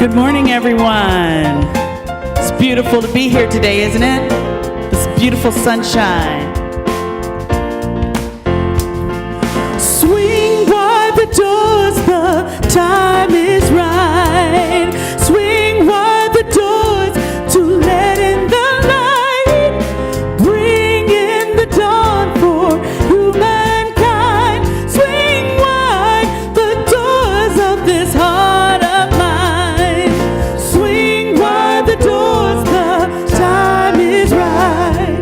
Good morning, everyone. It's beautiful to be here today, isn't it? This beautiful sunshine. Swing wide the doors, the time is right. Swing wide the doors to let in the light. Bring in the dawn for humankind. Swing wide the doors of this heart of mine. Swing wide the doors, the time is right.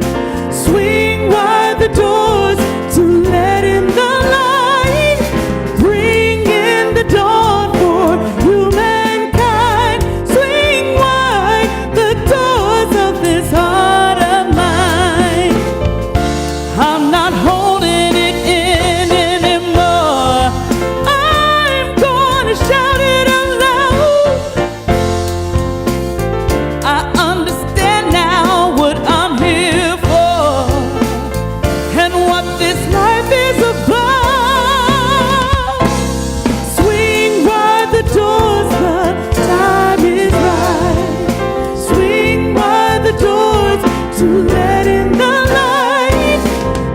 Swing wide the doors to let in the light. Bring in the dawn for humankind. Swing wide the doors of this heart of mine. I'm not holding it in anymore. I'm gonna shout it out loud. I understand now what I'm here for and what this life is about. Swing wide the doors, the time is right. Swing wide the doors to let in the light.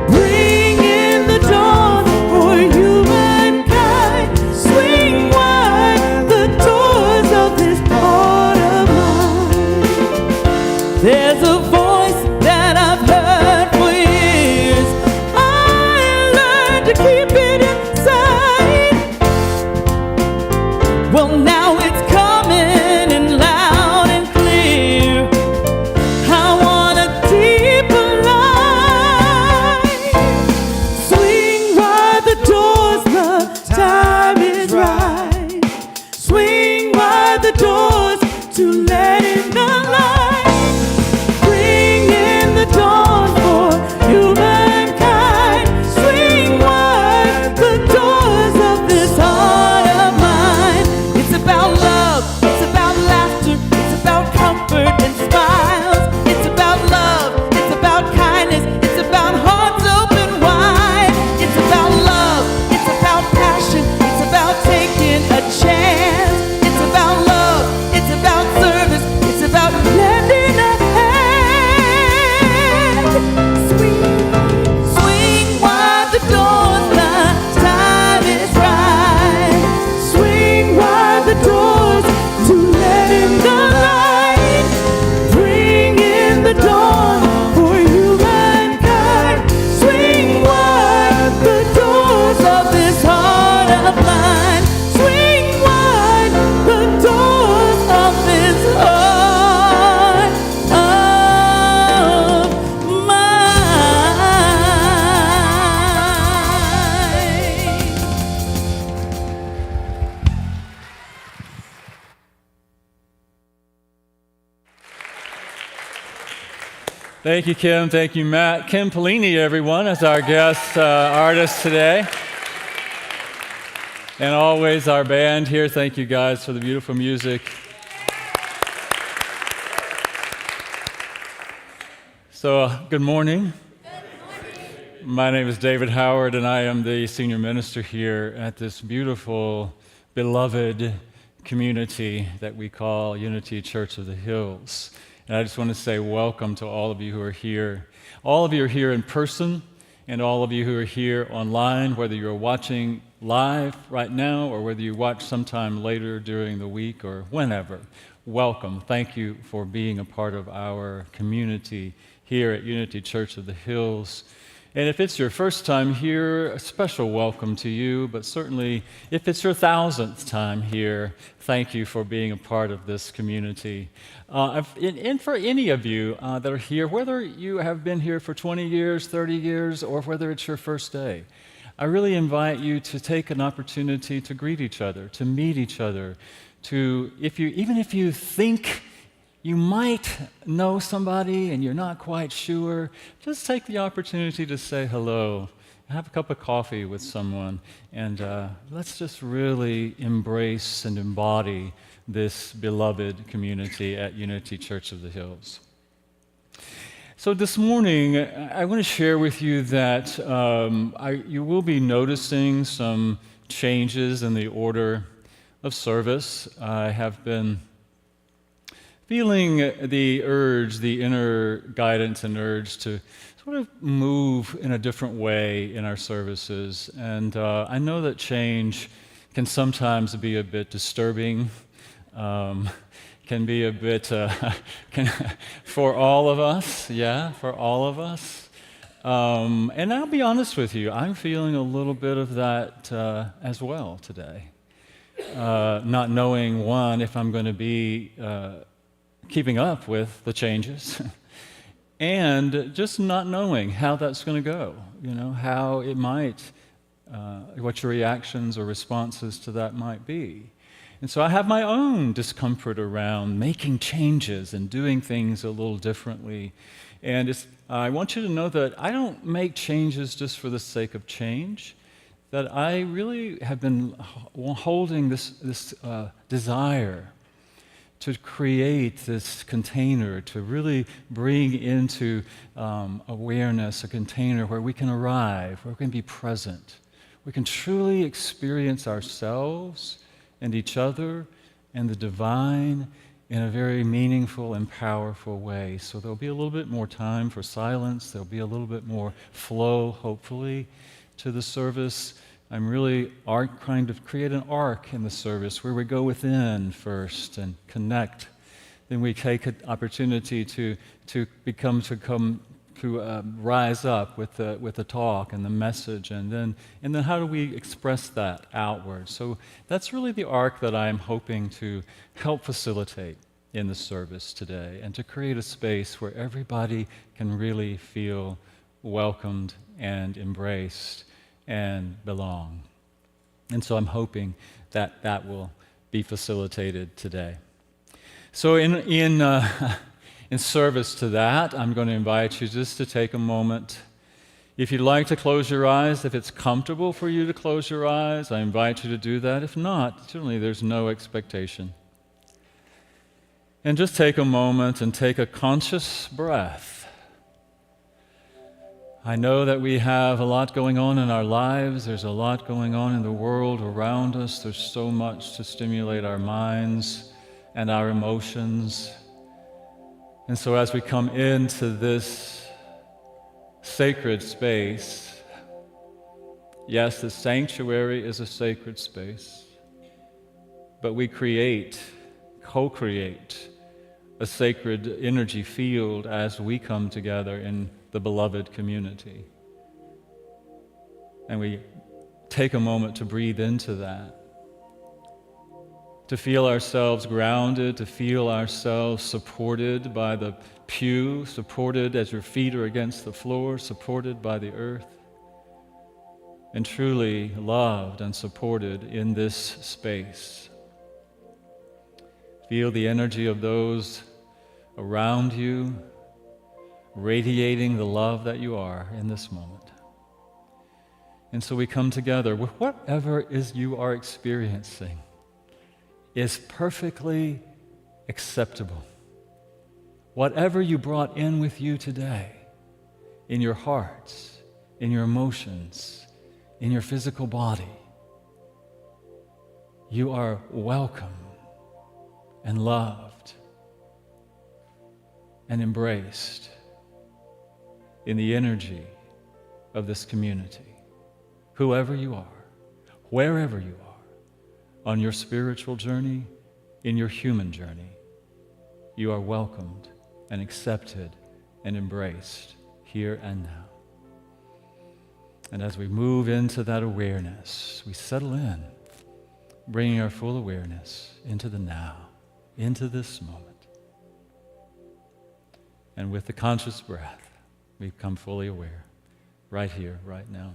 Bring in the dawn for humankind. Swing wide the doors of this heart of mine. There's a voice that I've heard for years. I learned to keep it inside. Well, now it's coming in loud and clear. I want a deeper light. Swing wide the doors, the time is right. Swing wide the doors to let in the light. Bring in the dawn for humankind. Swing wide the doors of this heart of mine. It's about love, it's about laughter, it's about comfort and smiles. It's about love, it's about kindness, it's about hearts open wide. It's about love, it's about passion, it's about taking a chance. It's about love, it's about service, it's about lending a hand. Swing wide the doors, the time is right. Swing wide the doors to let in the light. Bring in the dawn for humankind. Swing wide the doors of this heart of mine. Swing wide the doors of this heart of mine. Thank you, Kim. Thank you, Matt. Kim Pellini, everyone, as our guest artist today. And always our band here. Thank you, guys, for the beautiful music. So, good morning. My name is David Howard, and I am the senior minister here at this beautiful, beloved community that we call Unity Church of the Hills. And I just want to say welcome to all of you who are here. All of you are here in person, and all of you who are here online, whether you're watching live right now or whether you watch sometime later during the week or whenever. Welcome. Thank you for being a part of our community here at Unity Church of the Hills. And if it's your first time here, a special welcome to you, but certainly if it's your 1,000th time here, thank you for being a part of this community. And for any of you that are here, whether you have been here for 20 years, 30 years, or whether it's your first day, I really invite you to take an opportunity to greet each other, to meet each other, even if you think you might know somebody and you're not quite sure, just take the opportunity to say hello, have a cup of coffee with someone, and let's just really embrace and embody this beloved community at Unity Church of the Hills. So this morning, I want to share with you that you will be noticing some changes in the order of service. I have been feeling the urge, the inner guidance and urge to sort of move in a different way in our services. And I know that change can sometimes be a bit disturbing, can be a bit, for all of us, yeah, for all of us. And I'll be honest with you, I'm feeling a little bit of that as well today. Not knowing, one, if I'm going to be keeping up with the changes, and just not knowing how that's going to go, how it might, what your reactions or responses to that might be. And so I have my own discomfort around making changes and doing things a little differently. And I want you to know that I don't make changes just for the sake of change, that I really have been holding this desire to create this container, to really bring into awareness a container where we can arrive, where we can be present, we can truly experience ourselves and each other and the divine in a very meaningful and powerful way. So there'll be a little bit more time for silence, there'll be a little bit more flow, hopefully, to the service. I'm really trying to create an arc in the service where we go within first and connect. Then we take an opportunity to rise up with the talk and the message, and then how do we express that outward? So that's really the arc that I'm hoping to help facilitate in the service today, and to create a space where everybody can really feel welcomed and embraced and belong. And so I'm hoping that that will be facilitated today. So in service to that, I'm going to invite you just to take a moment. If you'd like to close your eyes, if it's comfortable for you to close your eyes, I invite you to do that. If not, certainly there's no expectation. And just take a moment and take a conscious breath. I know that we have a lot going on in our lives. There's a lot going on in the world around us. There's so much to stimulate our minds and our emotions. And so as we come into this sacred space, yes, the sanctuary is a sacred space, but we co-create a sacred energy field as we come together in the beloved community. And we take a moment to breathe into that, to feel ourselves grounded, to feel ourselves supported by the pew, supported as your feet are against the floor, supported by the earth, and truly loved and supported in this space. Feel the energy of those around you, radiating the love that you are in this moment. And so we come together with whatever you are experiencing is perfectly acceptable. Whatever you brought in with you today, in your hearts, in your emotions, in your physical body, you are welcome and loved and embraced in the energy of this community. Whoever you are, wherever you are, on your spiritual journey, in your human journey, you are welcomed and accepted and embraced here and now. And as we move into that awareness, we settle in, bringing our full awareness into the now, into this moment. And with the conscious breath, we become fully aware, right here, right now.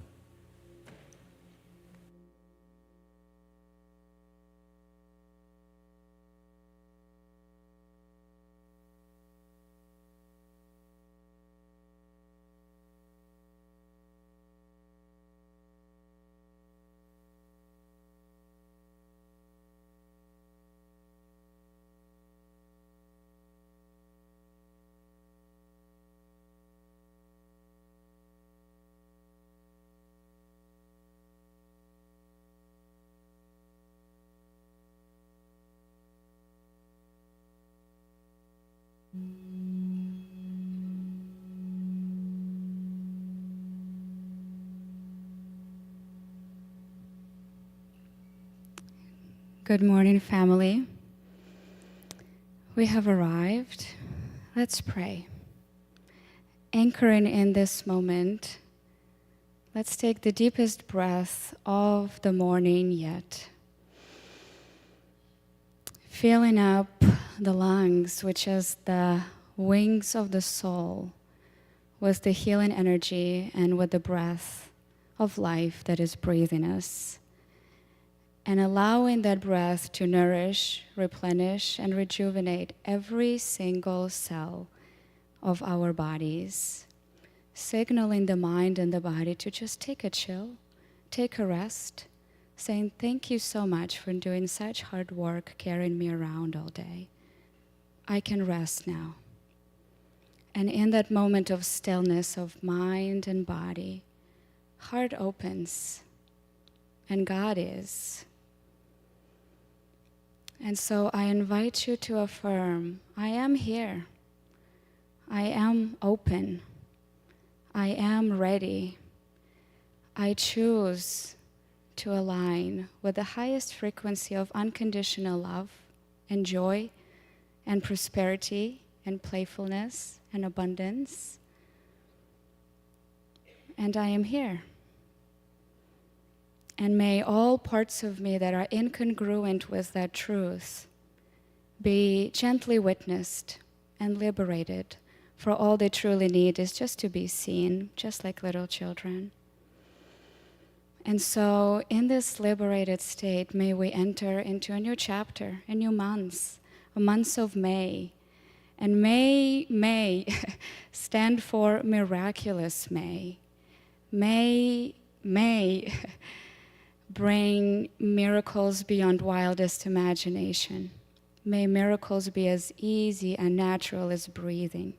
Good morning, family. We have arrived. Let's pray. Anchoring in this moment, let's take the deepest breath of the morning yet. Filling up the lungs, which is the wings of the soul, with the healing energy and with the breath of life that is breathing us. And allowing that breath to nourish, replenish, and rejuvenate every single cell of our bodies, signaling the mind and the body to just take a chill, take a rest, saying, thank you so much for doing such hard work carrying me around all day. I can rest now. And in that moment of stillness of mind and body, heart opens, and God is. And so I invite you to affirm, I am here. I am open. I am ready. I choose to align with the highest frequency of unconditional love and joy and prosperity and playfulness and abundance. And I am here. And may all parts of me that are incongruent with that truth be gently witnessed and liberated, for all they truly need is just to be seen, just like little children. And so in this liberated state, may we enter into a new chapter, a new month, a month of May. And May stand for miraculous May. May bring miracles beyond wildest imagination. May miracles be as easy and natural as breathing.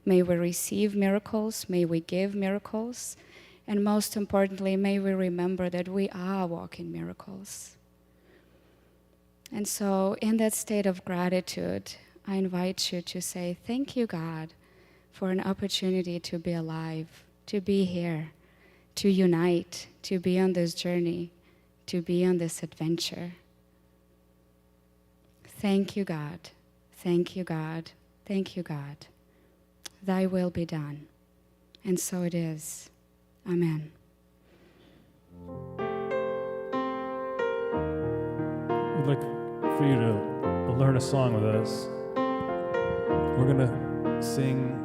May we receive miracles, may we give miracles, and most importantly, may we remember that we are walking miracles. And so in that state of gratitude, I invite you to say, thank you, God, for an opportunity to be alive, to be here, to unite, to be on this journey, to be on this adventure. Thank you, God. Thank you, God. Thank you, God. Thy will be done. And so it is. Amen. We'd like for you to learn a song with us. We're going to sing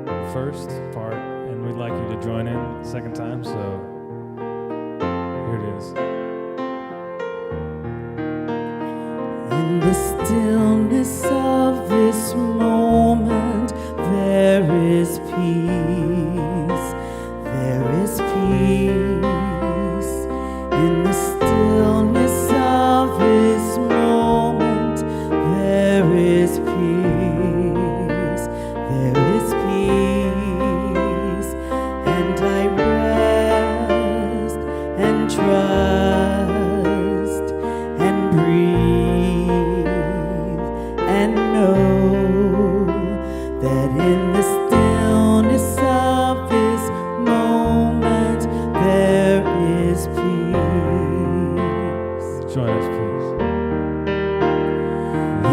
the first part, and we'd like you to join in the second time, so here it is. In the stillness of this moment, there is peace. There is peace. In the stillness of this moment, there is peace. There is peace. And I rest and trust and breathe and know that in the stillness of this moment there is peace. Join us, please.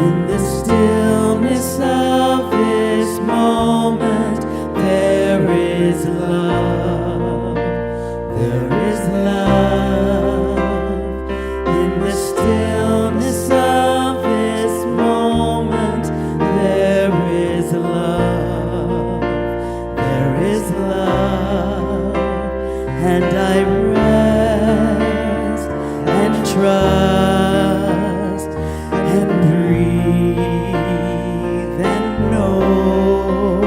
In the stillness of this moment there is love. There is love. In the stillness of this moment there is love. There is love. And I rest and trust and breathe and know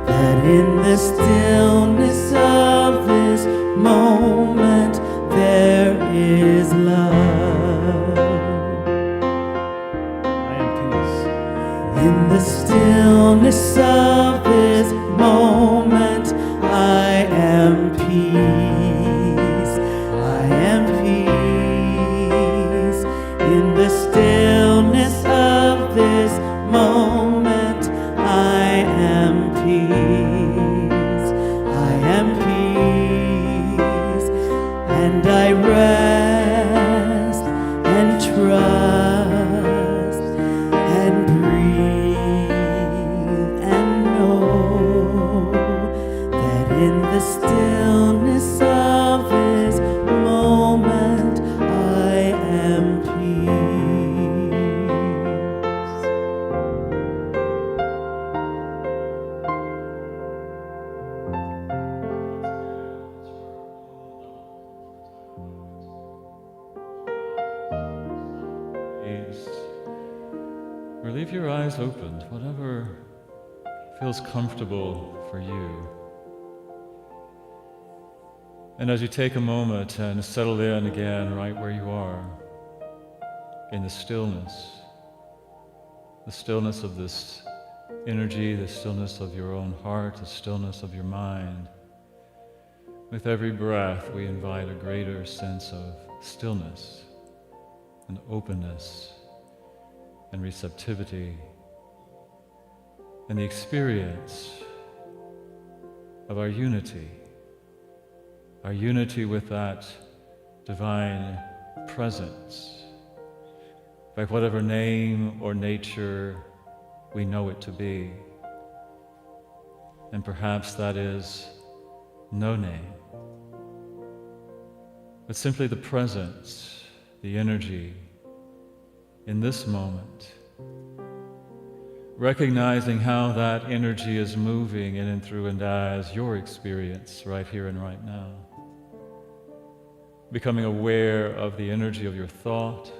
that in the stillness of this moment there is love. I am peace. In the stillness of this moment I am peace. I am peace. In the stillness of this moment I am peace. I am peace. And I rest or leave your eyes open, whatever feels comfortable for you. And as you take a moment and settle in again right where you are, in the stillness of this energy, the stillness of your own heart, the stillness of your mind, with every breath we invite a greater sense of stillness and openness and receptivity and the experience of our unity with that divine presence, by whatever name or nature we know it to be. And perhaps that is no name, but simply the presence, the energy in this moment, recognizing how that energy is moving in and through and as your experience right here and right now. Becoming aware of the energy of your thought,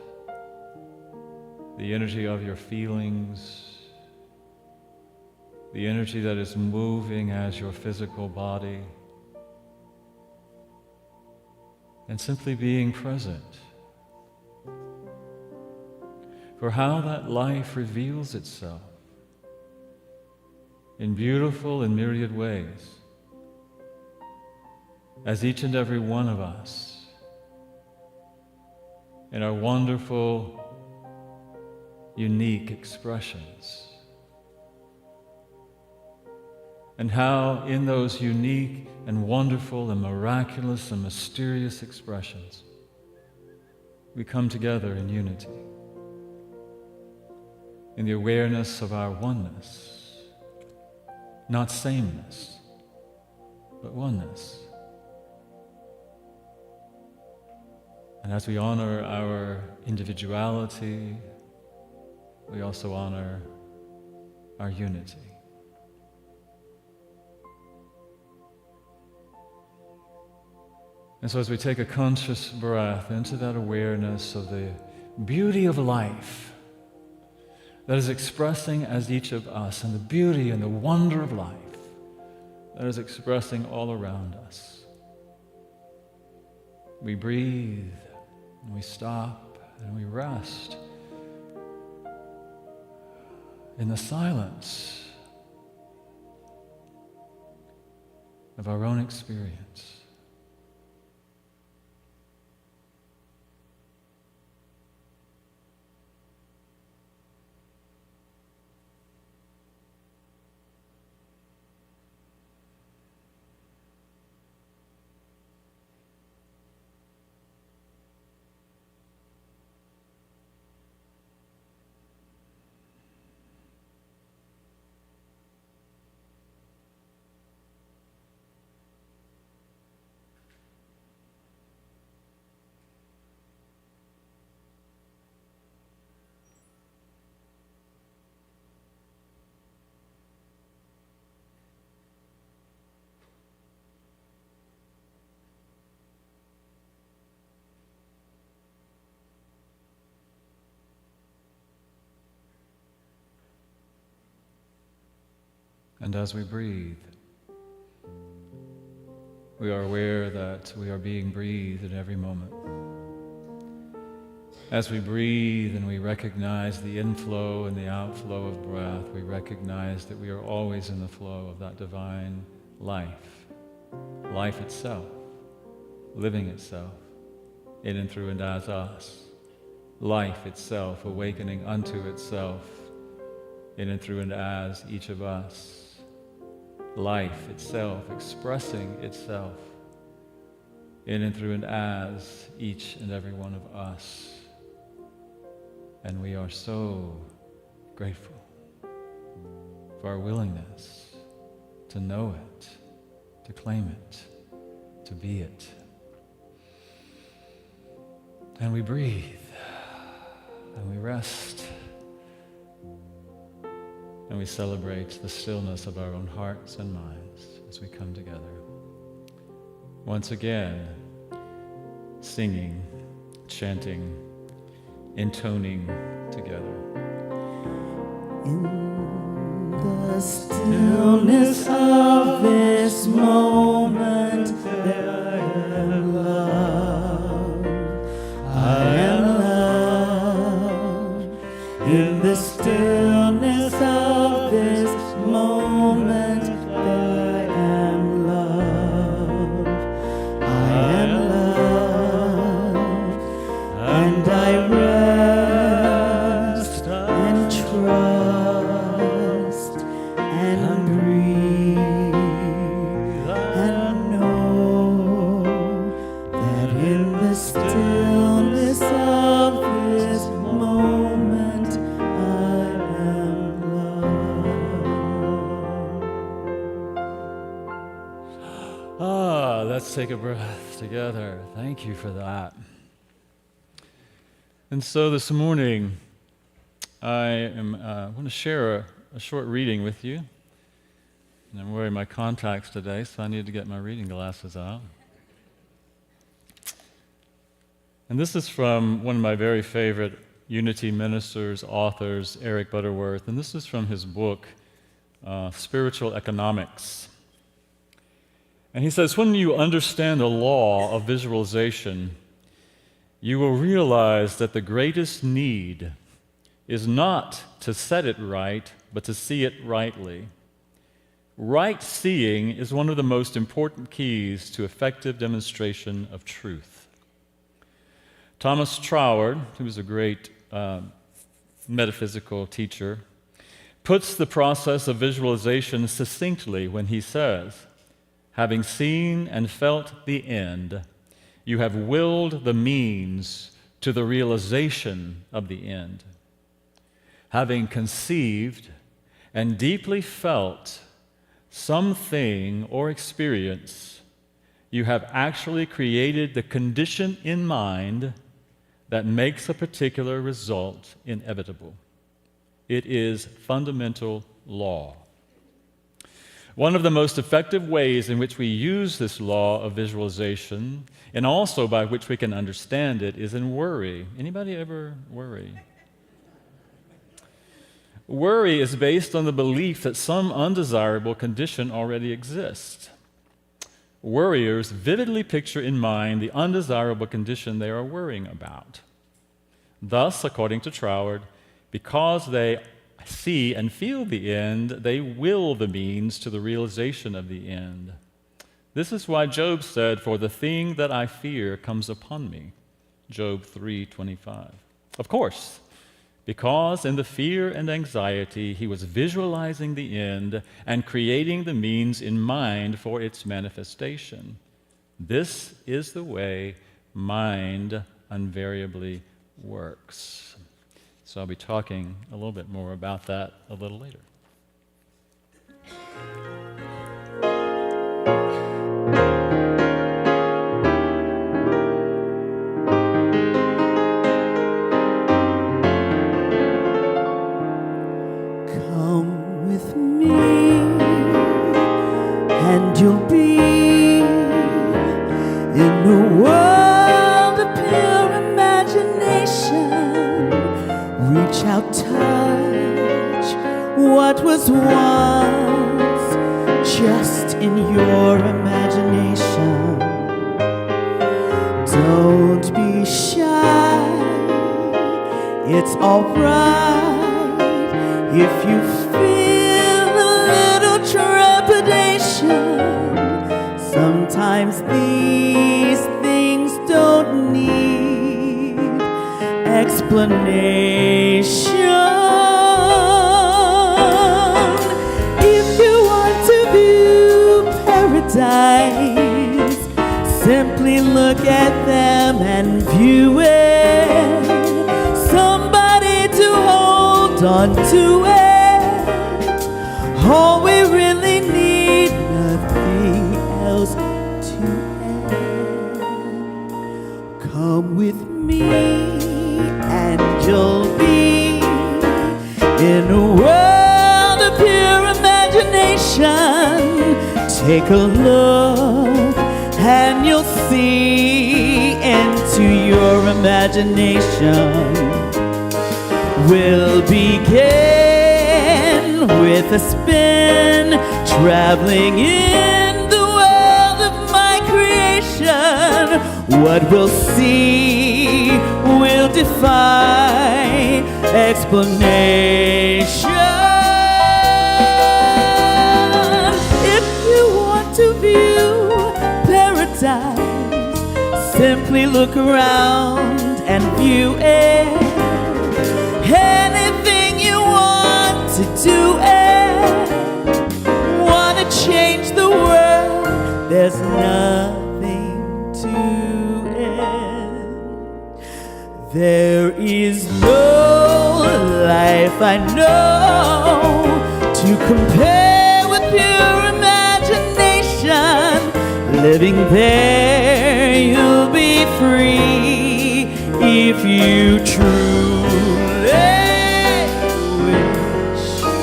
the energy of your feelings, the energy that is moving as your physical body, and simply being present for how that life reveals itself in beautiful and myriad ways as each and every one of us in our wonderful, unique expressions, and how in those unique and wonderful and miraculous and mysterious expressions we come together in unity, in the awareness of our oneness, not sameness, but oneness. And as we honor our individuality, we also honor our unity. And so as we take a conscious breath into that awareness of the beauty of life that is expressing as each of us, and the beauty and the wonder of life that is expressing all around us, we breathe, and we stop, and we rest in the silence of our own experience. And as we breathe, we are aware that we are being breathed at every moment. As we breathe and we recognize the inflow and the outflow of breath, we recognize that we are always in the flow of that divine life, life itself, living itself, in and through and as us, life itself, awakening unto itself, in and through and as each of us, life itself, expressing itself, in and through and as each and every one of us. And we are so grateful for our willingness to know it, to claim it, to be it. And we breathe, and we rest, and we celebrate the stillness of our own hearts and minds as we come together. Once again, singing, chanting, intoning together. In the stillness of this moment, there I am loved. I am loved. In the stillness of this moment, there I am loved. I am loved, and I rest and trust and breathe and know that in the stillness of this moment I am loved. Let's take a breath together. Thank you for that. And so this morning, I want to share a short reading with you. And I'm wearing my contacts today, so I need to get my reading glasses out. And this is from one of my very favorite Unity ministers, authors, Eric Butterworth, and this is from his book, Spiritual Economics. And he says, when you understand the law of visualization, you will realize that the greatest need is not to set it right, but to see it rightly. Right seeing is one of the most important keys to effective demonstration of truth. Thomas Troward, who was a great metaphysical teacher, puts the process of visualization succinctly when he says, having seen and felt the end, you have willed the means to the realization of the end. Having conceived and deeply felt something or experience, you have actually created the condition in mind that makes a particular result inevitable. It is fundamental law. One of the most effective ways in which we use this law of visualization, and also by which we can understand it, is in worry. Anybody ever worry? Worry is based on the belief that some undesirable condition already exists. Worriers vividly picture in mind the undesirable condition they are worrying about. Thus, according to Troward, because they see and feel the end, they will the means to the realization of the end. This is why Job said, "For the thing that I fear comes upon me." Job 3:25. Of course, because in the fear and anxiety, he was visualizing the end and creating the means in mind for its manifestation. This is the way mind invariably works. So I'll be talking a little bit more about that a little later. Come with me, and you'll be in a world of pure imagination. Reach out, touch what was once just in your imagination. Don't be shy, it's alright if you feel a little trepidation. Sometimes these things don't need explanation. If you want to view paradise, simply look at them and view it. Somebody to hold on to it. All we really need, nothing else to add. Come with me, and you'll be in a world of pure imagination. Take a look, and you'll see into your imagination will begin with a spin, traveling in the world of my creation. What we'll see will defy explanation. If you want to view paradise, simply look around and view it. Anything you want to do it, want to change the world, there's nothing to it. There is no life I know to compare with pure imagination. Living there, you'll be free if you truly wish to.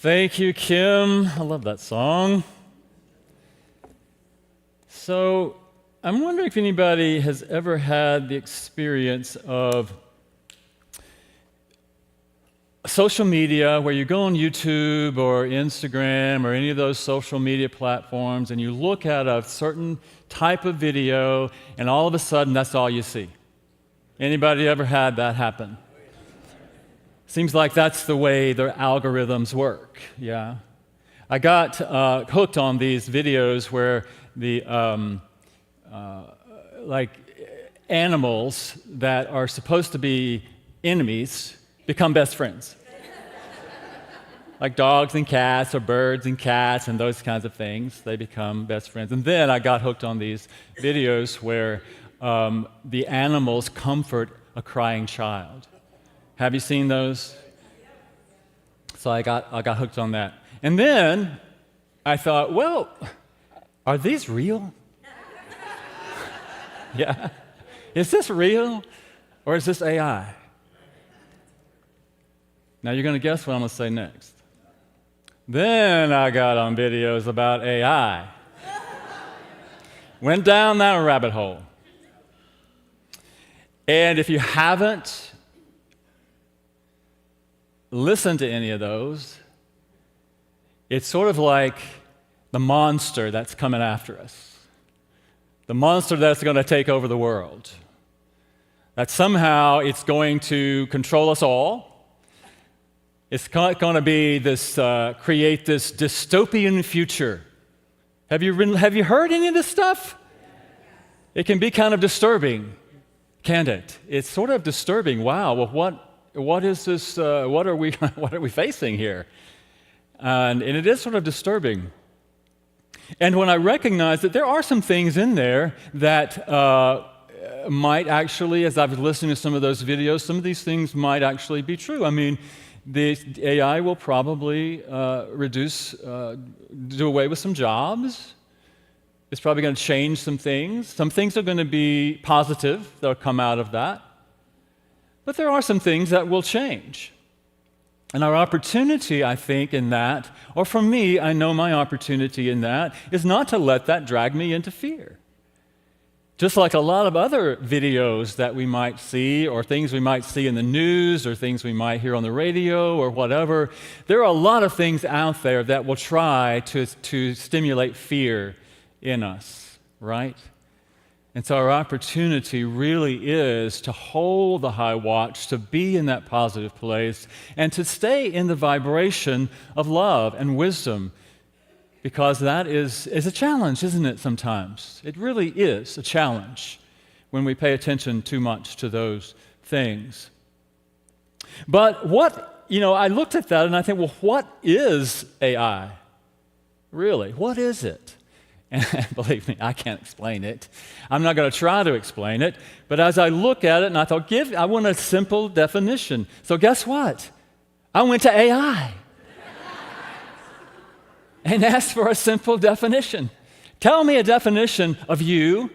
Thank you, Kim. I love that song. So, I'm wondering if anybody has ever had the experience of social media where you go on YouTube or Instagram or any of those social media platforms and you look at a certain type of video and all of a sudden that's all you see. Anybody ever had that happen? Seems like that's the way their algorithms work, yeah. I got hooked on these videos where the like animals that are supposed to be enemies become best friends. Like dogs and cats or birds and cats and those kinds of things, they become best friends. And then I got hooked on these videos where the animals comfort a crying child. Have you seen those? So I got hooked on that. And then I thought, well, are these real? Yeah. Is this real or is this AI? Now you're going to guess what I'm going to say next. Then I got on videos about AI. Went down that rabbit hole. And if you haven't listen to any of those, it's sort of like the monster that's coming after us. The monster that's going to take over the world. That somehow it's going to control us all. It's going to be this, create this dystopian future. Have you heard any of this stuff? It can be kind of disturbing, can't it? It's sort of disturbing. Wow, well, what is this? What are we facing here? And it is sort of disturbing. And when I recognize that there are some things in there that might actually, as I've listened to some of those videos, some of these things might actually be true. I mean, the AI will probably do away with some jobs. It's probably going to change some things. Some things are going to be positive that'll come out of that. But there are some things that will change. And our opportunity, I think, in that, or for me, I know my opportunity in that, is not to let that drag me into fear. Just like a lot of other videos that we might see, or things we might see in the news, or things we might hear on the radio, or whatever, there are a lot of things out there that will try to stimulate fear in us, right? And so our opportunity really is to hold the high watch, to be in that positive place, and to stay in the vibration of love and wisdom, because that is a challenge, isn't it, sometimes? It really is a challenge when we pay attention too much to those things. But I looked at that and I think, well, what is AI? Really, what is it? And believe me, I can't explain it. I'm not going to try to explain it. But as I look at it, and I thought, I want a simple definition. So guess what? I went to AI and asked for a simple definition. Tell me a definition of you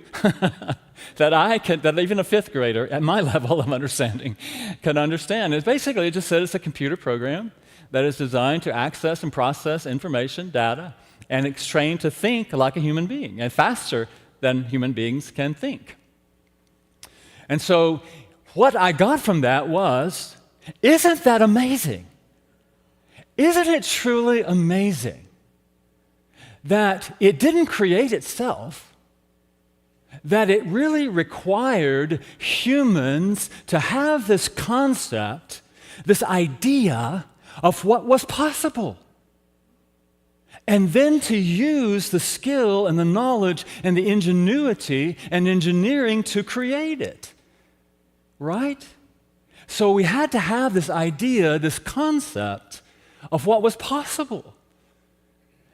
that even a fifth grader at my level of understanding can understand. It just said it's a computer program that is designed to access and process information, data, and it's trained to think like a human being and faster than human beings can think. And so what I got from that was, isn't that amazing? Isn't it truly amazing that it didn't create itself, that it really required humans to have this concept, this idea of what was possible, and then to use the skill and the knowledge and the ingenuity and engineering to create it, right? So we had to have this idea, this concept of what was possible,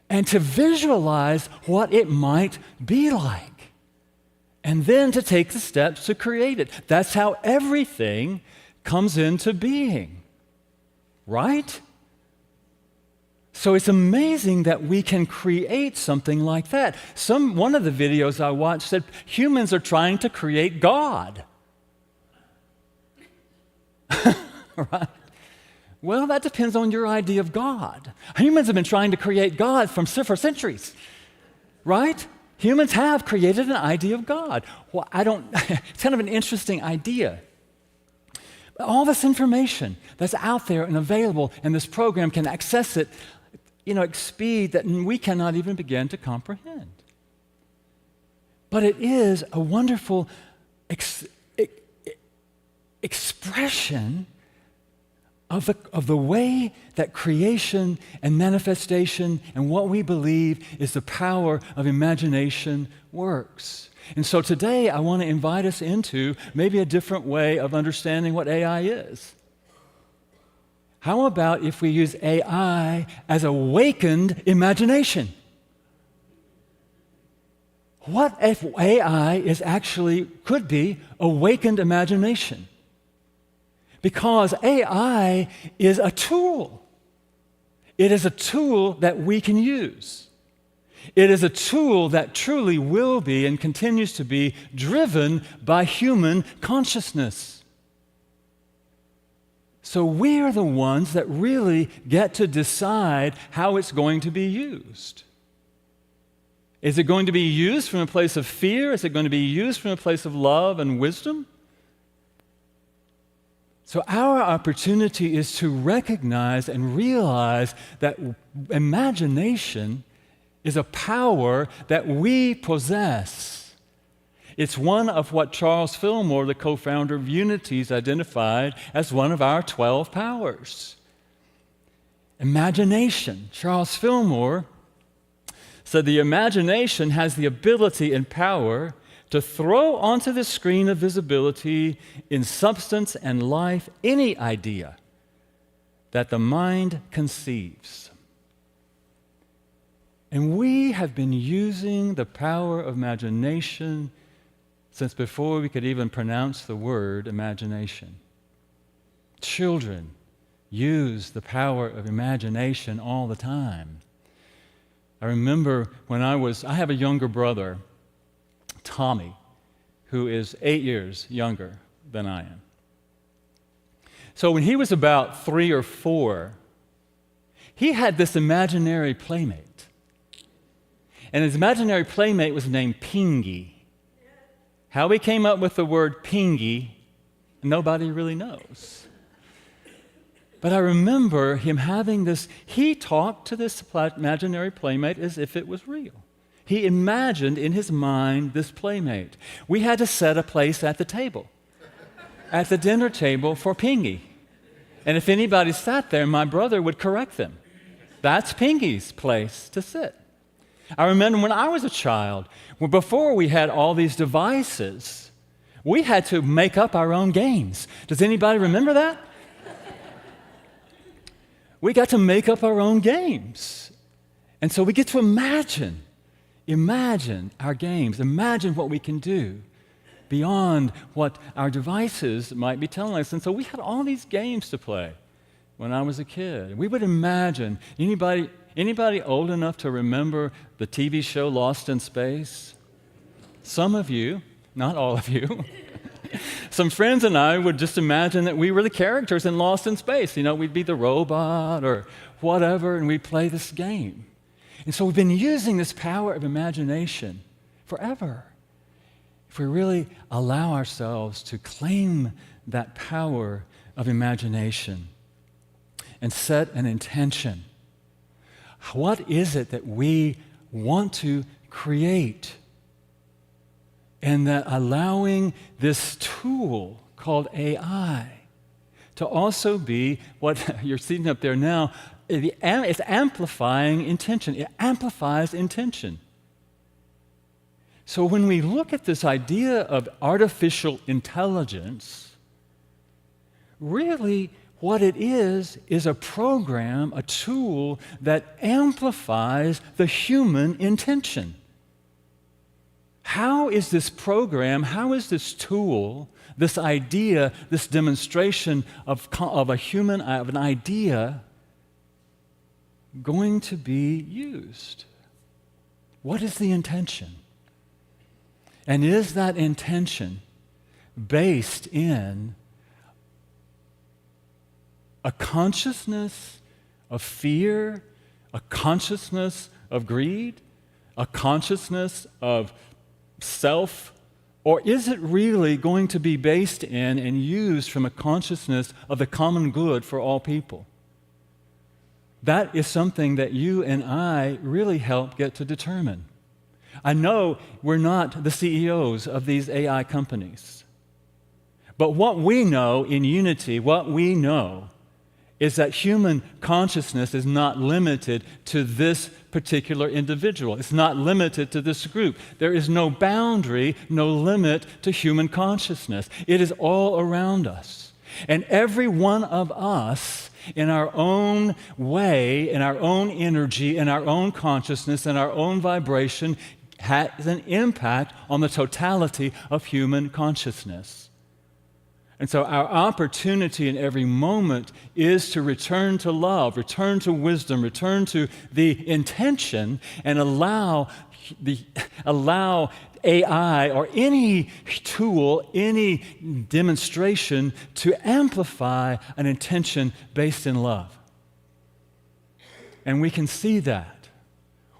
and to visualize what it might be like, and then to take the steps to create it. That's how everything comes into being, right? So it's amazing that we can create something like that. One of the videos I watched said humans are trying to create God. Right? Well, that depends on your idea of God. Humans have been trying to create God for centuries, right? Humans have created an idea of God. Well, it's kind of an interesting idea. All this information that's out there and available, and this program can access it, at speed that we cannot even begin to comprehend. But it is a wonderful expression of the way that creation and manifestation and what we believe is the power of imagination works. And so today I want to invite us into maybe a different way of understanding what AI is. How about if we use AI as awakened imagination? What if AI could be awakened imagination? Because AI is a tool. It is a tool that we can use. It is a tool that truly will be and continues to be driven by human consciousness. So we are the ones that really get to decide how it's going to be used. Is it going to be used from a place of fear? Is it going to be used from a place of love and wisdom? So our opportunity is to recognize and realize that imagination is a power that we possess. It's one of what Charles Fillmore, the co-founder of Unities, identified as one of our 12 powers. Imagination. Charles Fillmore said the imagination has the ability and power to throw onto the screen of visibility in substance and life any idea that the mind conceives. And we have been using the power of imagination since before we could even pronounce the word imagination. Children use the power of imagination all the time. I remember when I have a younger brother, Tommy, who is 8 years younger than I am. So when he was about 3 or 4, he had this imaginary playmate. And his imaginary playmate was named Pingy. How he came up with the word Pingy, nobody really knows. But I remember him having this, he talked to this imaginary playmate as if it was real. He imagined in his mind this playmate. We had to set a place at the table, at the dinner table for Pingy. And if anybody sat there, my brother would correct them. That's Pingy's place to sit. I remember when I was a child, before we had all these devices, we had to make up our own games. Does anybody remember that? We got to make up our own games. And so we get to imagine our games, imagine what we can do beyond what our devices might be telling us. And so we had all these games to play when I was a kid. We would imagine. Anybody Anybody old enough to remember the TV show Lost in Space? Some of you, not all of you. Some friends and I would just imagine that we were the characters in Lost in Space. You know, we'd be the robot or whatever, and we'd play this game. And so we've been using this power of imagination forever. If we really allow ourselves to claim that power of imagination and set an intention, what is it that we want to create? And that allowing this tool called AI to also be what you're seeing up there now, it's amplifying intention. It amplifies intention. So when we look at this idea of artificial intelligence, really what it is a program, a tool that amplifies the human intention. How is this program, how is this tool, this idea, this demonstration of an idea going to be used? What is the intention? And is that intention based in a consciousness of fear, a consciousness of greed, a consciousness of self, or is it really going to be based in and used from a consciousness of the common good for all people? That is something that you and I really help get to determine. I know we're not the CEOs of these AI companies, but what we know in Unity, what we know is that human consciousness is not limited to this particular individual. It's not limited to this group. There is no boundary, no limit to human consciousness. It is all around us. And every one of us, in our own way, in our own energy, in our own consciousness, in our own vibration, has an impact on the totality of human consciousness. And so our opportunity in every moment is to return to love, return to wisdom, return to the intention, and allow AI or any tool, any demonstration to amplify an intention based in love. And we can see that.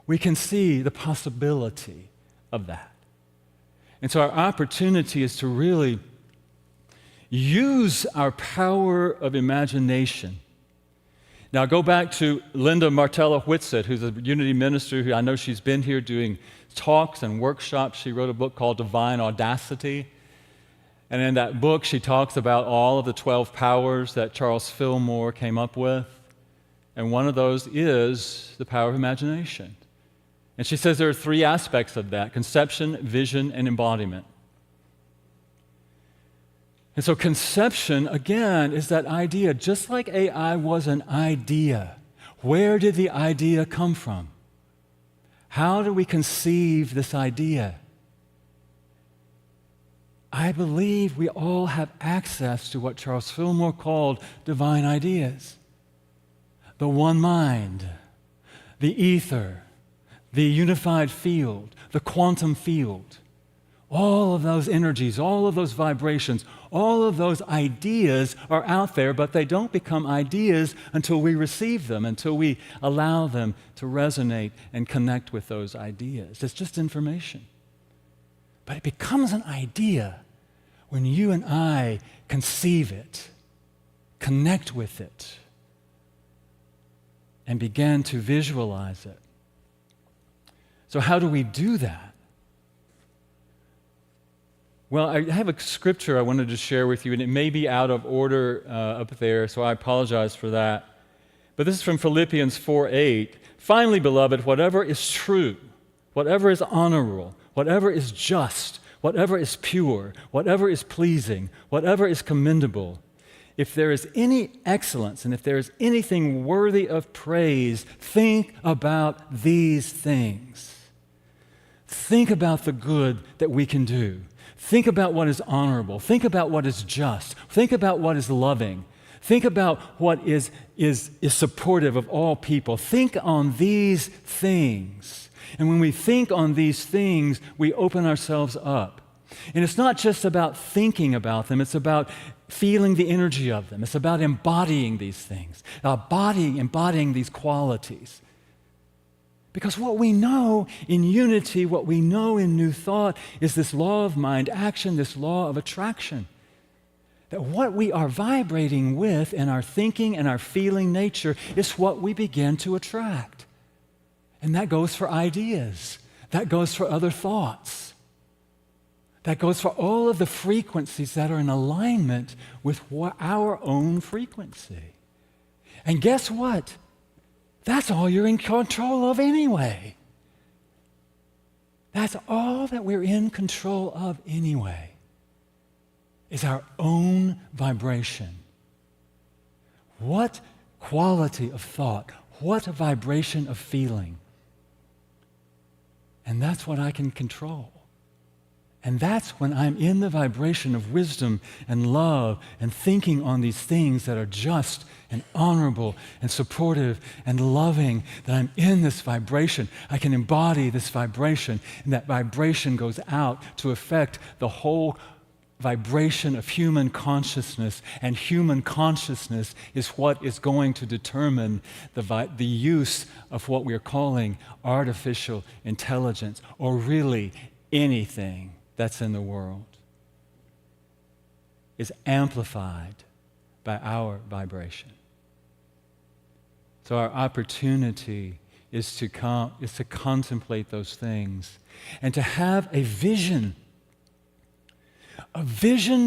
We can see the possibility of that. And so our opportunity is to really use our power of imagination. Now, go back to Linda Martella-Whitsett, who's a Unity minister who I know she's been here doing talks and workshops. She wrote a book called Divine Audacity. And in that book, she talks about all of the 12 powers that Charles Fillmore came up with. And one of those is the power of imagination. And she says there are 3 aspects of that: conception, vision, and embodiment. And so conception, again, is that idea. Just like AI was an idea, where did the idea come from? How do we conceive this idea? I believe we all have access to what Charles Fillmore called divine ideas. The one mind, the ether, the unified field, the quantum field. All of those energies, all of those vibrations, all of those ideas are out there, but they don't become ideas until we receive them, until we allow them to resonate and connect with those ideas. It's just information. But it becomes an idea when you and I conceive it, connect with it, and begin to visualize it. So how do we do that? Well, I have a scripture I wanted to share with you, and it may be out of order up there, so I apologize for that. But this is from Philippians 4:8. Finally, beloved, whatever is true, whatever is honorable, whatever is just, whatever is pure, whatever is pleasing, whatever is commendable, if there is any excellence and if there is anything worthy of praise, think about these things. Think about the good that we can do. Think about what is honorable. Think about what is just. Think about what is loving. Think about what is supportive of all people. Think on these things. And when we think on these things, we open ourselves up. And it's not just about thinking about them, it's about feeling the energy of them. It's about embodying these things, embodying these qualities. Because what we know in unity, what we know in New Thought, is this law of mind action, this law of attraction. That what we are vibrating with in our thinking and our feeling nature is what we begin to attract. And that goes for ideas. That goes for other thoughts. That goes for all of the frequencies that are in alignment with our own frequency. And guess what? That's all you're in control of anyway. That's all that we're in control of anyway, is our own vibration. What quality of thought, what vibration of feeling. And that's what I can control. And that's when I'm in the vibration of wisdom and love and thinking on these things that are just and honorable and supportive and loving, that I'm in this vibration. I can embody this vibration, and that vibration goes out to affect the whole vibration of human consciousness, and human consciousness is what is going to determine the use of what we're calling artificial intelligence, or really anything that's in the world is amplified by our vibration. So our opportunity is to contemplate those things and to have a vision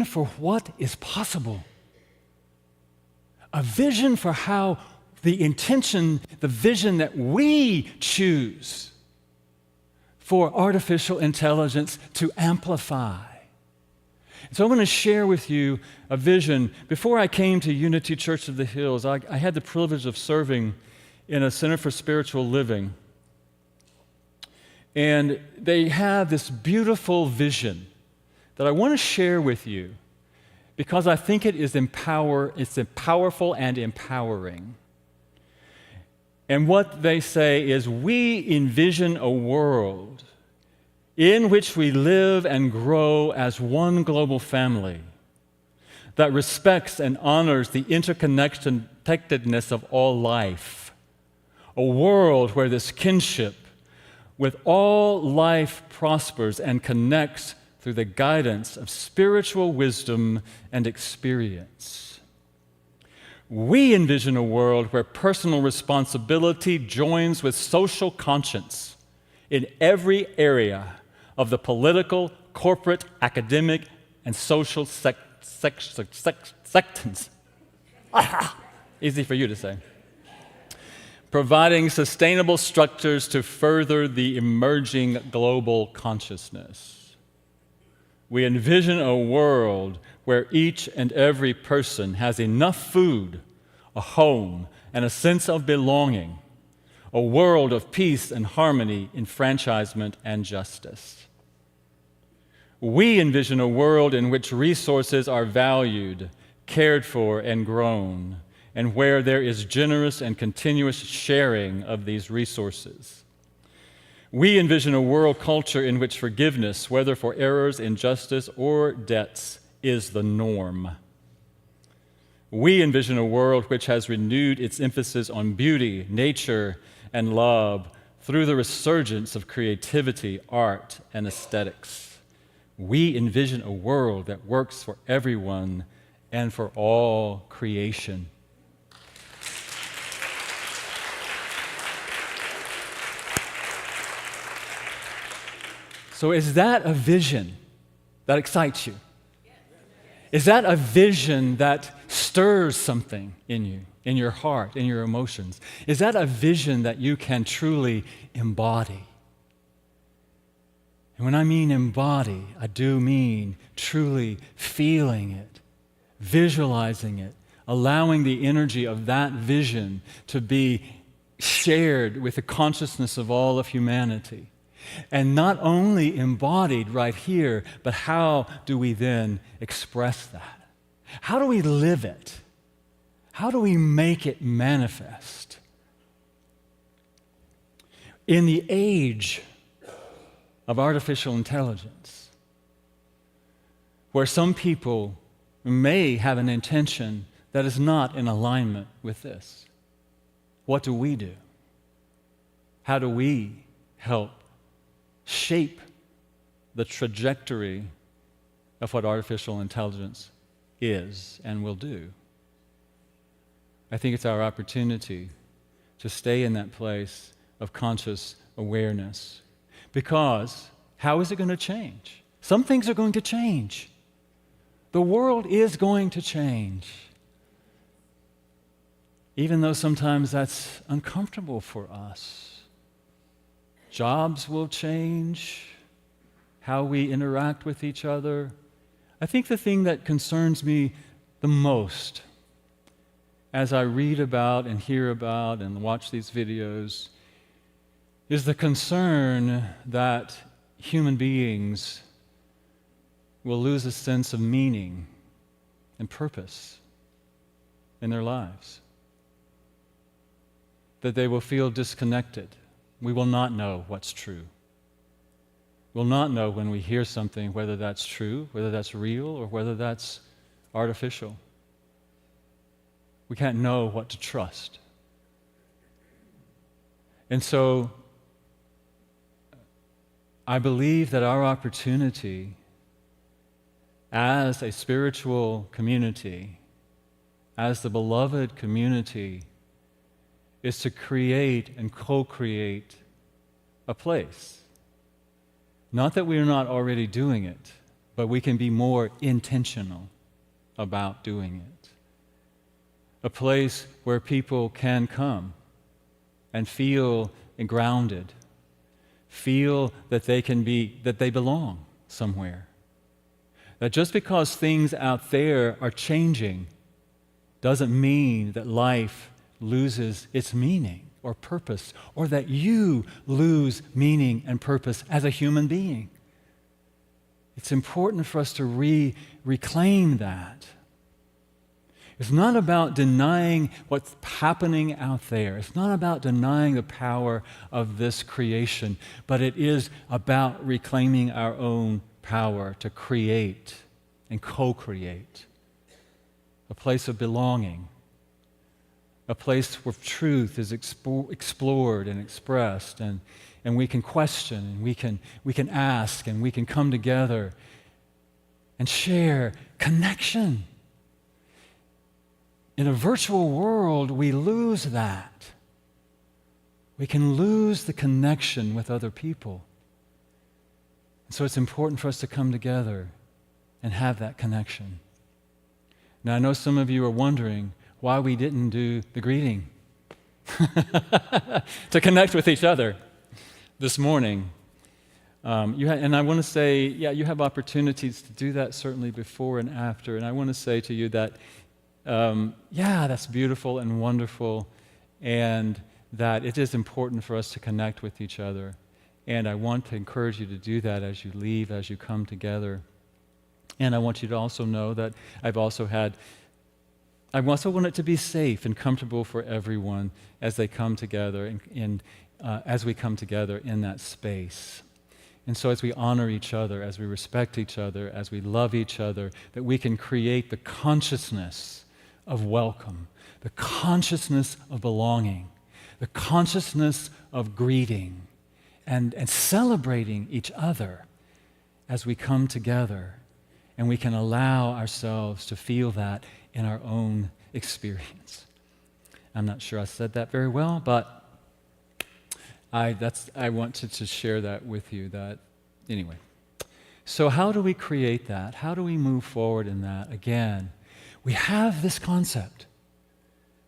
for what is possible, a vision for how the vision that we choose for artificial intelligence to amplify. So I'm going to share with you a vision. Before I came to Unity Church of the Hills, I had the privilege of serving in a Center for Spiritual Living. And they have this beautiful vision that I want to share with you because I think it's powerful and empowering. And what they say is, we envision a world in which we live and grow as one global family that respects and honors the interconnectedness of all life. A world where this kinship with all life prospers and connects through the guidance of spiritual wisdom and experience. We envision a world where personal responsibility joins with social conscience in every area of the political, corporate, academic, and social sections. Easy for you to say. Providing sustainable structures to further the emerging global consciousness. We envision a world where each and every person has enough food, a home, and a sense of belonging, a world of peace and harmony, enfranchisement, and justice. We envision a world in which resources are valued, cared for, and grown, and where there is generous and continuous sharing of these resources. We envision a world culture in which forgiveness, whether for errors, injustice, or debts, is the norm. We envision a world which has renewed its emphasis on beauty, nature, and love through the resurgence of creativity, art, and aesthetics. We envision a world that works for everyone and for all creation. So is that a vision that excites you? Is that a vision that stirs something in you, in your heart, in your emotions? Is that a vision that you can truly embody? And when I mean embody, I do mean truly feeling it, visualizing it, allowing the energy of that vision to be shared with the consciousness of all of humanity. And not only embodied right here, but how do we then express that? How do we live it? How do we make it manifest? In the age of artificial intelligence, where some people may have an intention that is not in alignment with this, what do we do? How do we help shape the trajectory of what artificial intelligence is and will do? I think it's our opportunity to stay in that place of conscious awareness. Because how is it going to change? Some things are going to change. The world is going to change. Even though sometimes that's uncomfortable for us. Jobs will change, how we interact with each other. I think the thing that concerns me the most as I read about and hear about and watch these videos is the concern that human beings will lose a sense of meaning and purpose in their lives. That they will feel disconnected. We will not know what's true. We'll not know when we hear something whether that's true, whether that's real, or whether that's artificial. We can't know what to trust. And so, I believe that our opportunity as a spiritual community, as the beloved community, is to create and co-create a place. Not that we are not already doing it, but we can be more intentional about doing it. A place where people can come and feel grounded, feel that they belong somewhere. That just because things out there are changing doesn't mean that life loses its meaning or purpose, or that you lose meaning and purpose as a human being. It's important for us to reclaim that. It's not about denying what's happening out there. It's not about denying the power of this creation, but it is about reclaiming our own power to create and co-create a place of belonging, a place where truth is explored and expressed, and we can question, and we can ask, and we can come together and share connection. In a virtual world, we lose that. We can lose the connection with other people. And so it's important for us to come together and have that connection. Now, I know some of you are wondering why we didn't do the greeting to connect with each other this morning. And I want to say, you have opportunities to do that certainly before and after. And I want to say to you that that's beautiful and wonderful, and that it is important for us to connect with each other. And I want to encourage you to do that as you leave, as you come together. And I want you to also know that I also want it to be safe and comfortable for everyone as they come together and as we come together in that space. And so as we honor each other, as we respect each other, as we love each other, that we can create the consciousness of welcome, the consciousness of belonging, the consciousness of greeting, and celebrating each other as we come together. And we can allow ourselves to feel that in our own experience. I'm not sure I said that very well, but I wanted to share that with you. Anyway. So how do we create that? How do we move forward in that? Again, we have this concept.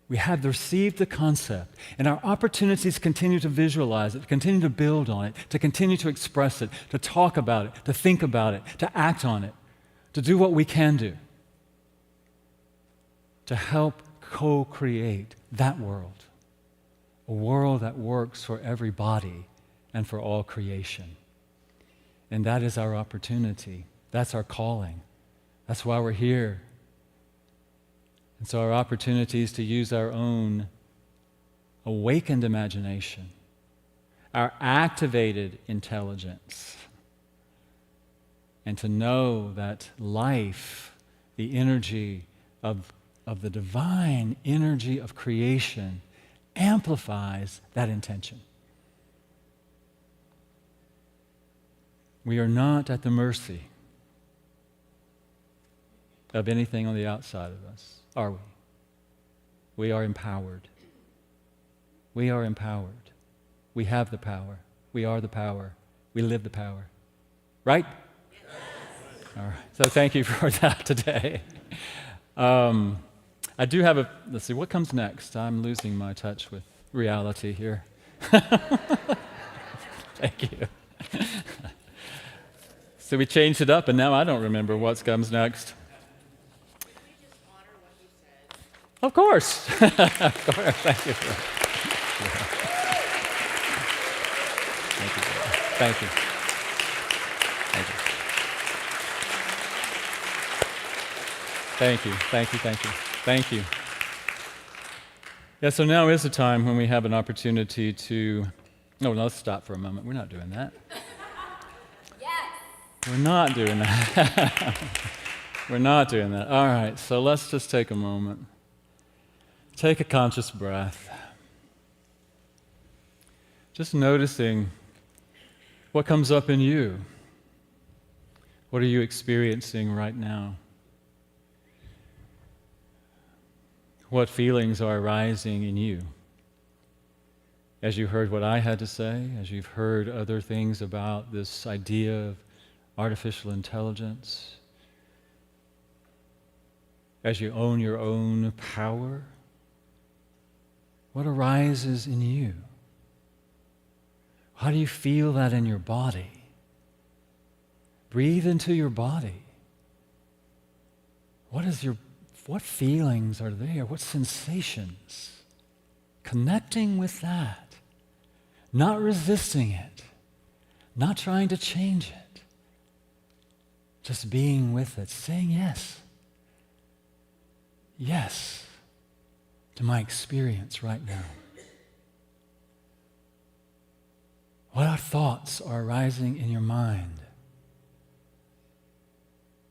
We have received the concept, and our opportunities continue to visualize it, to continue to build on it, to continue to express it, to talk about it, to think about it, to act on it, to do what we can do, to help co-create that world, a world that works for everybody and for all creation. And that is our opportunity. That's our calling. That's why we're here. And so our opportunities to use our own awakened imagination, our activated intelligence, and to know that life, the energy of the divine energy of creation, amplifies that intention. We are not at the mercy of anything on the outside of us, are we? We are empowered. We are empowered. We have the power. We are the power. We live the power. Right? Yes. All right. So thank you for that today. I do have let's see, what comes next? I'm losing my touch with reality here. Thank you. So we changed it up, and now I don't remember what comes next. Of course. Of course. Thank you. Thank you. Thank you. Thank you. Thank you. Thank you. Thank you. Yeah, so now is the time when we have an opportunity to... No, let's stop for a moment. We're not doing that. Yes. We're not doing that. We're not doing that. All right, so let's just take a moment. Take a conscious breath. Just noticing what comes up in you. What are you experiencing right now? What feelings are arising in you? As you heard what I had to say, as you've heard other things about this idea of artificial intelligence, as you own your own power, what arises in you? How do you feel that in your body? Breathe into your body. What feelings are there? What sensations? Connecting with that. Not resisting it. Not trying to change it. Just being with it. Saying yes. Yes to my experience right now. What thoughts are arising in your mind?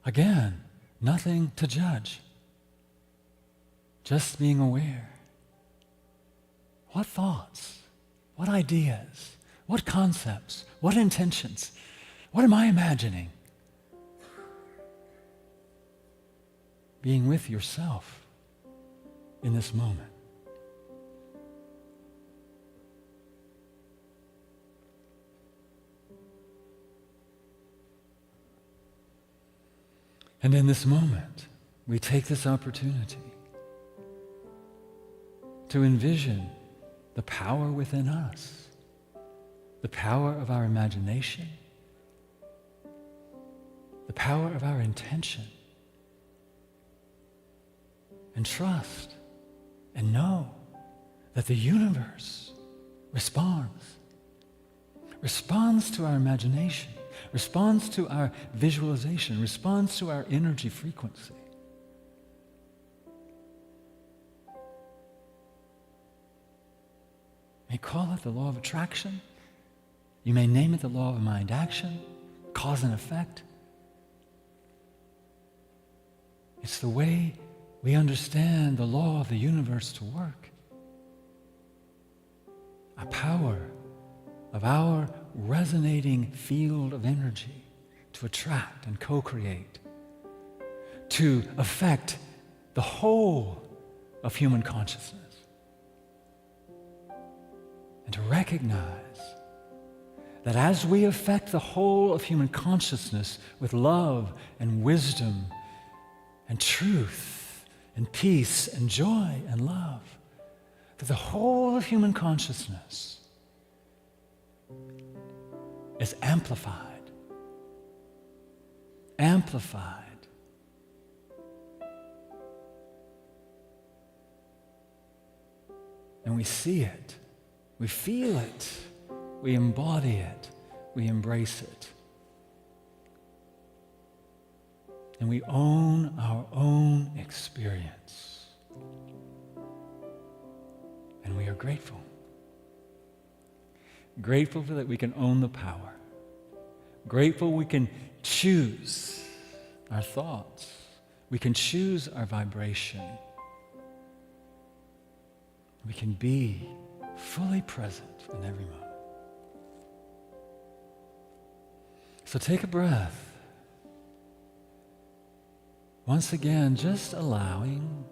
Again, nothing to judge. Just being aware. What thoughts? What ideas? What concepts? What intentions? What am I imagining? Being with yourself in this moment. And in this moment, we take this opportunity to envision the power within us, the power of our imagination, the power of our intention, and trust and know that the universe responds to our imagination, responds to our visualization, responds to our energy frequency. You may call it the law of attraction. You may name it the law of mind action, cause and effect. It's the way we understand the law of the universe to work. A power of our resonating field of energy to attract and co-create, to affect the whole of human consciousness, and to recognize that as we affect the whole of human consciousness with love and wisdom and truth and peace and joy and love, that the whole of human consciousness is amplified. And we see it, we feel it, we embody it, we embrace it. And we own our own experience. grateful. Grateful that we can own the power. Grateful we can choose our thoughts. We can choose our vibration. We can be fully present in every moment. So take a breath. Once again, just allowing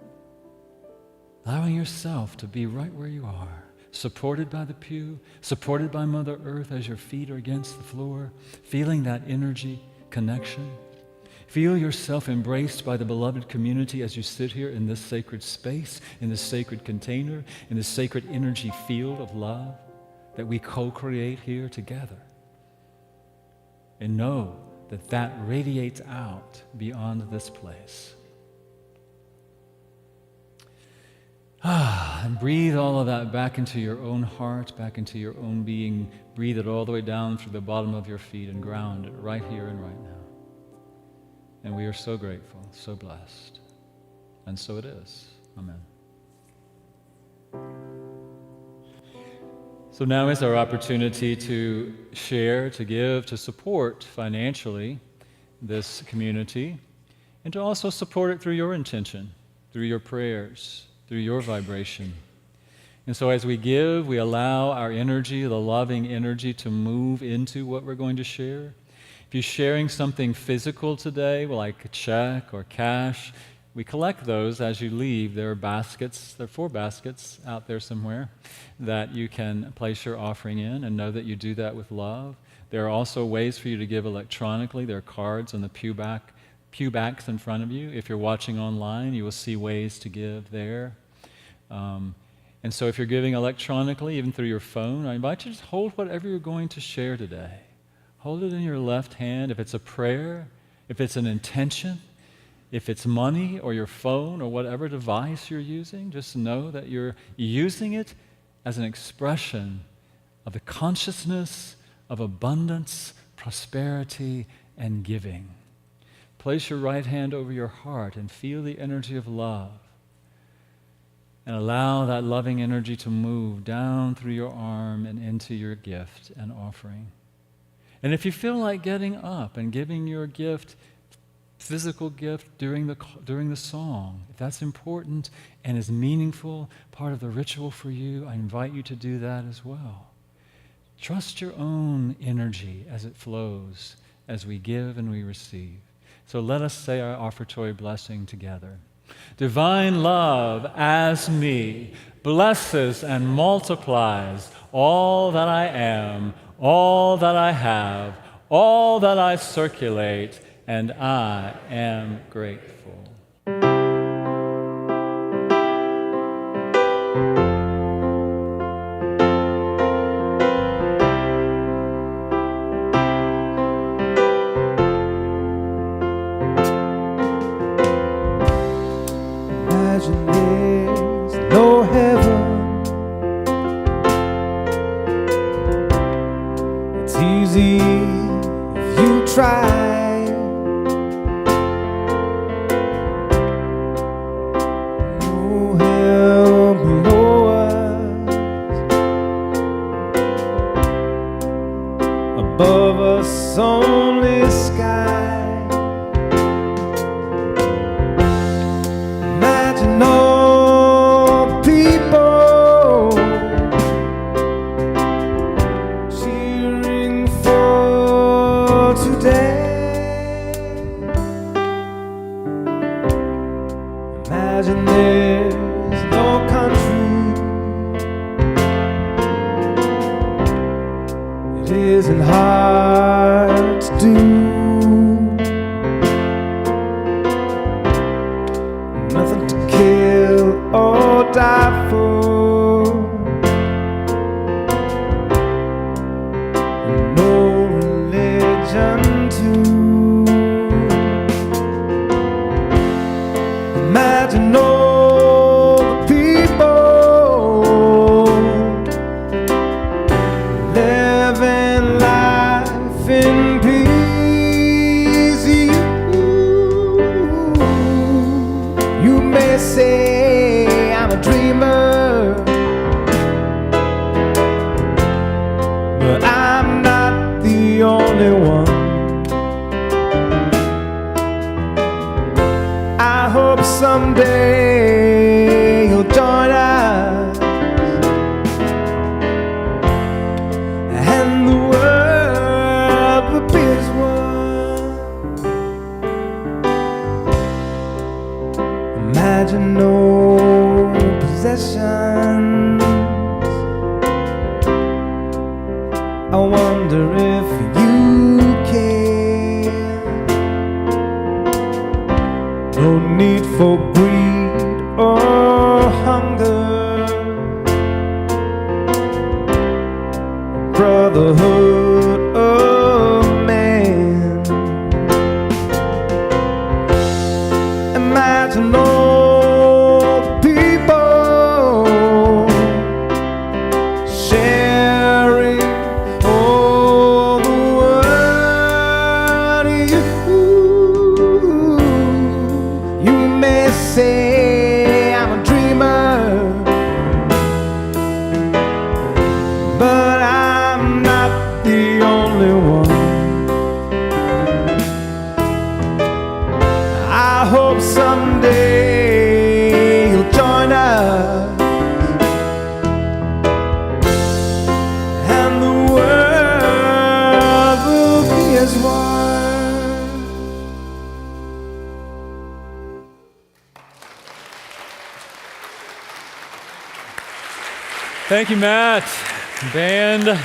yourself to be right where you are, supported by the pew, supported by Mother Earth as your feet are against the floor, feeling that energy connection. Feel yourself embraced by the beloved community as you sit here in this sacred space, in this sacred container, in this sacred energy field of love that we co-create here together. And know that that radiates out beyond this place. And breathe all of that back into your own heart, back into your own being. Breathe it all the way down through the bottom of your feet and ground it right here and right now. And we are so grateful, so blessed. And so it is. Amen. So now is our opportunity to share, to give, to support financially this community, and to also support it through your intention, through your prayers, through your vibration. And so as we give, we allow our energy, the loving energy, to move into what we're going to share. If you're sharing something physical today, like a check or cash, we collect those as you leave. There are baskets, there are 4 baskets out there somewhere that you can place your offering in, and know that you do that with love. There are also ways for you to give electronically. There are cards on the pew backs in front of you. If you're watching online, you will see ways to give there. And so if you're giving electronically, even through your phone, I invite you to just hold whatever you're going to share today. Hold it in your left hand. If it's a prayer, if it's an intention, if it's money or your phone or whatever device you're using, just know that you're using it as an expression of the consciousness of abundance, prosperity, and giving. Place your right hand over your heart and feel the energy of love. And allow that loving energy to move down through your arm and into your gift and offering. And if you feel like getting up and giving your gift, physical gift during the song, if that's important and is meaningful, part of the ritual for you, I invite you to do that as well. Trust your own energy as it flows, as we give and we receive. So let us say our offertory blessing together. Divine love as me blesses and multiplies all that I am, all that I have, all that I circulate, and I am grateful. Imagine there's no heaven. It's easy if you try. No hell below us, above us only sky. Imagine all the people cheering for today. Imagine there's no country it isn't hard to do. Nothing to kill or die for, and no religion too. Imagine all the people living life in peace. someday you'll join us, and the world will be as one. Imagine no possessions. I wonder if you care. No need for greed or hunger. Brotherhood of man. Imagine all people sharing all the world. You may say I'm a dreamer, but I'm not the only one. I hope someday you'll join us, and the world will be as one. Thank you, Matt. Band.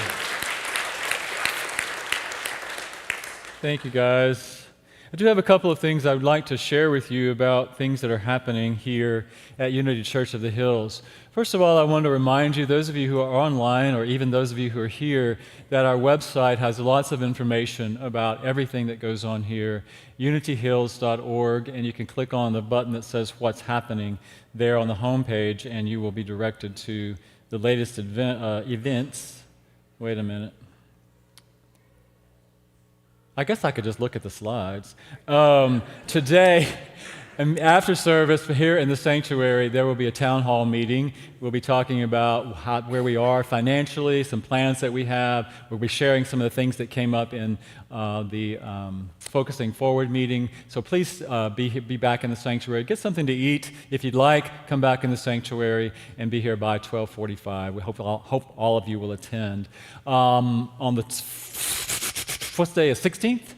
Thank you, guys. I do have a couple of things I would like to share with you about things that are happening here at Unity Church of the Hills. First of all, I want to remind you, those of you who are online, or even those of you who are here, that our website has lots of information about everything that goes on here, unityhills.org, and you can click on the button that says What's Happening there on the homepage, and you will be directed to the latest events. Wait a minute. I guess I could just look at the slides. Today, after service here in the sanctuary, there will be a town hall meeting. We'll be talking about where we are financially, some plans that we have. We'll be sharing some of the things that came up in the Focusing Forward meeting. So please be back in the sanctuary. Get something to eat. If you'd like, come back in the sanctuary and be here by 12:45. We hope all of you will attend. On the what's the day? 16th?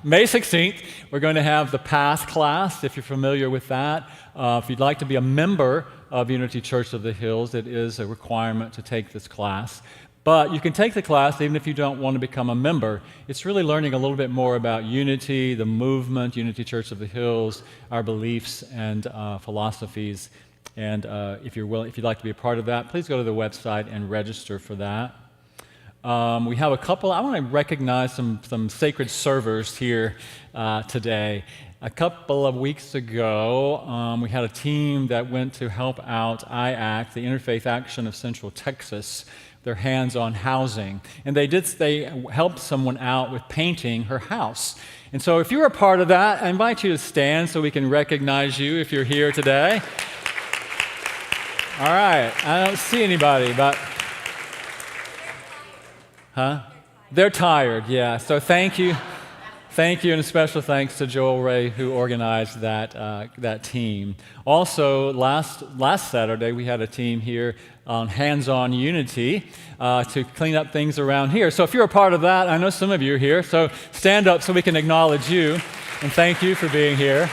May 16th, we're going to have the Path class, if you're familiar with that. If you'd like to be a member of Unity Church of the Hills, it is a requirement to take this class. But you can take the class even if you don't want to become a member. It's really learning a little bit more about Unity, the movement, Unity Church of the Hills, our beliefs and philosophies. And if you'd like to be a part of that, please go to the website and register for that. We have a couple. I want to recognize some sacred servers here today. A couple of weeks ago, we had a team that went to help out IAC, the Interfaith Action of Central Texas, their hands on housing. And they helped someone out with painting her house. And so if you're a part of that, I invite you to stand so we can recognize you if you're here today. All right. I don't see anybody, but... Huh? They're tired, yeah. So thank you. Thank you, and a special thanks to Joel Ray, who organized that team. Also, last Saturday, we had a team here on Hands-On Unity to clean up things around here. So if you're a part of that, I know some of you are here, so stand up so we can acknowledge you, and thank you for being here.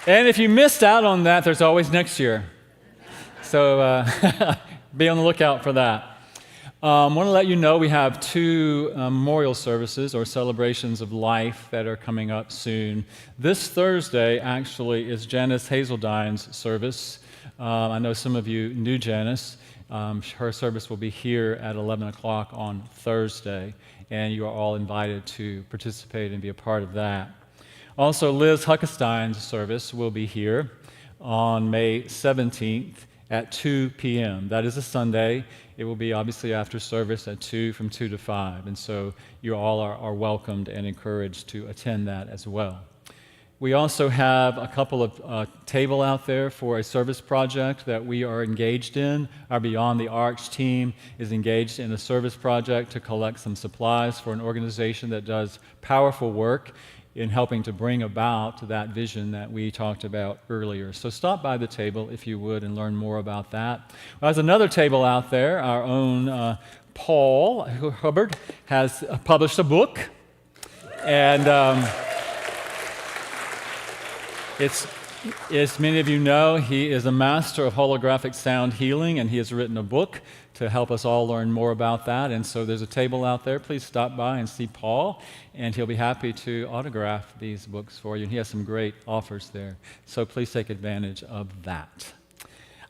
And if you missed out on that, there's always next year. So be on the lookout for that. I want to let you know we have two memorial services or celebrations of life that are coming up soon. This Thursday, actually, is Janice Hazeldine's service. I know some of you knew Janice. Her service will be here at 11 o'clock on Thursday, and you are all invited to participate and be a part of that. Also, Liz Huckestein's service will be here on May 17th. At 2 p.m. That is a Sunday. It will be obviously after service at 2, from 2 to 5. And so you all are welcomed and encouraged to attend that as well. We also have a couple of table out there for a service project that we are engaged in. Our Beyond the Arch team is engaged in a service project to collect some supplies for an organization that does powerful work in helping to bring about that vision that we talked about earlier. So stop by the table if you would and learn more about that. There's another table out there. Our own Paul Hubbard has published a book, and as many of you know, he is a master of holographic sound healing, and he has written a book to help us all learn more about that. And so there's a table out there. Please stop by and see Paul, and he'll be happy to autograph these books for you. And he has some great offers there. So please take advantage of that.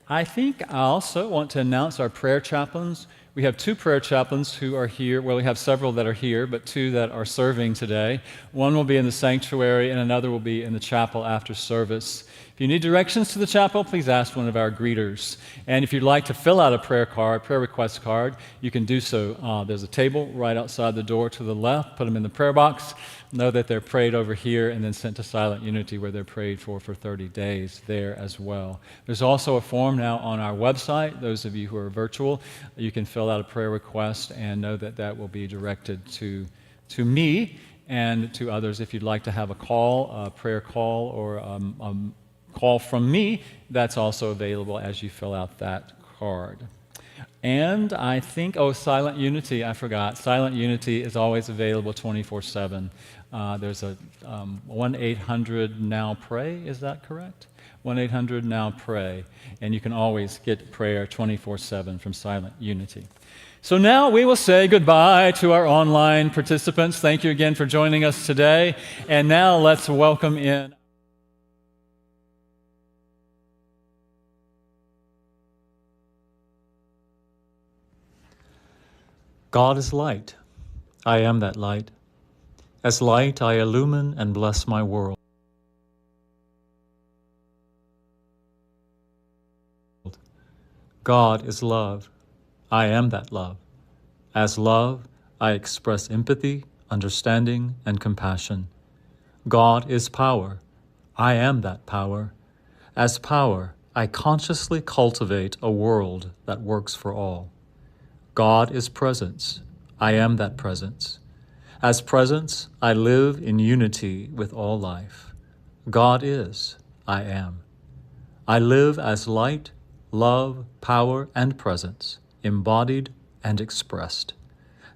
I think I also want to announce our prayer chaplains. We have 2 prayer chaplains who are here. Well, we have several that are here, but 2 that are serving today. One will be in the sanctuary, and another will be in the chapel after service. If you need directions to the chapel, please ask one of our greeters. And if you'd like to fill out a prayer request card, you can do so. There's a table right outside the door to the left. Put them in the prayer box. Know that they're prayed over here and then sent to Silent Unity, where they're prayed for 30 days there as well. There's also a form now on our website. Those of you who are virtual, you can fill out a prayer request and know that that will be directed to me and to others. If you'd like to have a prayer call, or call from me, that's also available as you fill out that card. And I think, Silent Unity, I forgot. Silent Unity is always available 24/7. There's a 1-800-NOW-PRAY, is that correct? 1-800-NOW-PRAY. And you can always get prayer 24/7 from Silent Unity. So now we will say goodbye to our online participants. Thank you again for joining us today. And now let's welcome in. God is light. I am that light. As light, I illumine and bless my world. God is love. I am that love. As love, I express empathy, understanding, and compassion. God is power. I am that power. As power, I consciously cultivate a world that works for all. God is presence. I am that presence. As presence, I live in unity with all life. God is. I am. I live as light, love, power, and presence, embodied and expressed.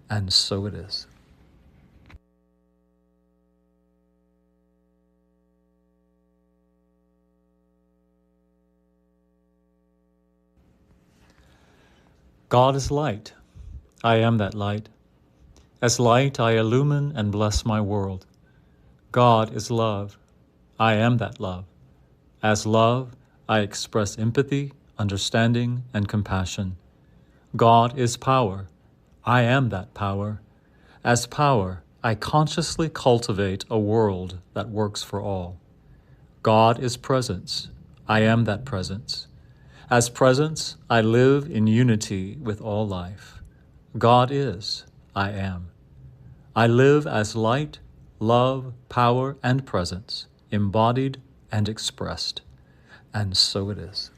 And so it is. God is light. I am that light. As light, I illumine and bless my world. God is love. I am that love. As love, I express empathy, understanding, and compassion. God is power. I am that power. As power, I consciously cultivate a world that works for all. God is presence. I am that presence. As presence, I live in unity with all life. God is. I am. I live as light, love, power, and presence, embodied and expressed. And so it is.